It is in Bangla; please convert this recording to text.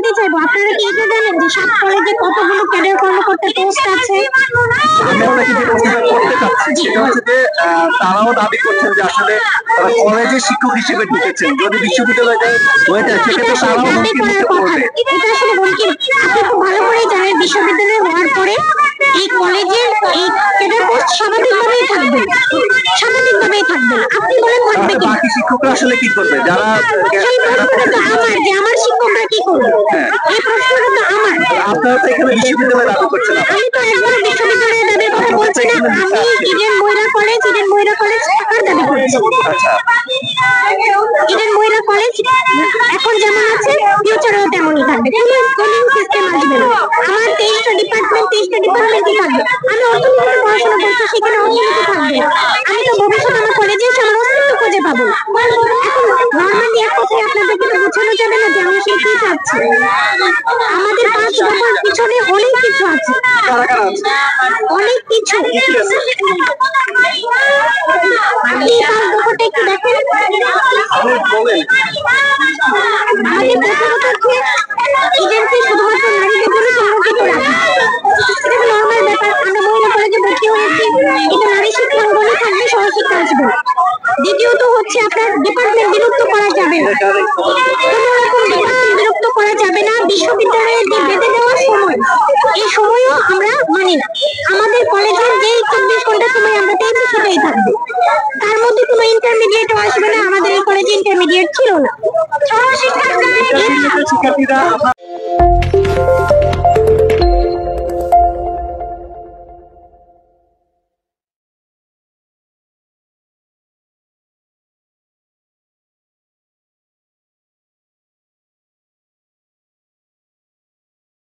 জানতে চাইবো, আপনারা কি এটা জানেন যে 7 কলেজে কতগুলো ক্যাডার কর্মকর্তা পোস্ট আছে? আমি আপনাকে যে প্রশ্নটা করতে চাচ্ছি সেটা হচ্ছে যে তারাও দাবি করছেন যে আসলে তারা কলেজে শিক্ষক হিসেবে ঢুকেছেন, যদি বিশ্ববিদ্যালয়টা হয়ে যায় সেক্ষেত্রে তারাও হুমকির মুখে পড়বে। এটা আসলে হুমকি। আপনি খুব ভালো করেই জানেন বিশ্ববিদ্যালয় হওয়ার পরে এই কলেজের এই ক্যাডার পোস্ট স্বাভাবিকভাবেই থাকবে, স্বাভাবিকভাবেই থাকবে। আপনি বলেন থাকবে কি? বাকি শিক্ষকরা আসলে কি করবে? যারা সেই প্রশ্নটা তো আমার, যে আমার শিক্ষকরা কি করবে, এই প্রশ্নটা তো আমার। আপনারা তো এখানে বিশ্ববিদ্যালয়ে দাবি করছেন না। আমি তো একবার বিশ্ববিদ্যালয়ের দাবির কথা বলছি না, আমি ইডেন ময়রা কলেজ থাকার দাবি করছি। আচ্ছা, ইডেন ময়রা কলেজ এখন যেমন আছে ফিউচারেও তেমনই থাকবে, কোনো স্কুলিং সিস্টেম আসবে না। আমার 23টা ডিপার্টমেন্টই থাকবে। আমি অর্থনীতিতে পড়াশোনা করছি, সেখানে অর্থনীতি থাকবে। আমি তো ভবিষ্যতে আমার কলেজে এসে আমার অস্তিত্ব খুঁজে পাবো। এখন নর্মালি এক কথায় আপনাদেরকে তো বোঝানো যাবে না যে আমি আসলে কি চাচ্ছি। আমাদের 5 দফার পিছনে অনেক কিছু আছে, কারা কারা আছে? অনেক কিছু। আপনি 5 দফাটা একটু দেখেন। আপনি বলেন। আমাদের প্রথমত হচ্ছে ইডেনকে শুধুমাত্র নারীদের জন্য সংরক্ষিত রাখা, এটা তো নর্মাল ব্যাপার। আমরা মহিলা কলেজে ভর্তি হয়েছি, এটা নারী শিক্ষাঙ্গনে থাকবে, সহশিক্ষা আসবে। দ্বিতীয়ত হচ্ছে আপনার ডিপার্টমেন্ট বিলুপ্ত করা যাবে না, কোনো রকম ডিপার্টমেন্ট বিলুপ্ত করা যাবে না। বিশ্ববিদ্যালয়ের যে বেঁধে দেওয়া সময়, এই সময়ও আমরা মানি না। আমাদের কলেজের যে 24 ঘন্টা সময় আমরা পেয়েছি সেটাই থাকবে, তার মধ্যে কোনো ইন্টারমিডিয়েটও আসবে না। আমাদের এই কলেজে ইন্টারমিডিয়েট ছিল না। সহশিক্ষা শিক্ষার্থীরা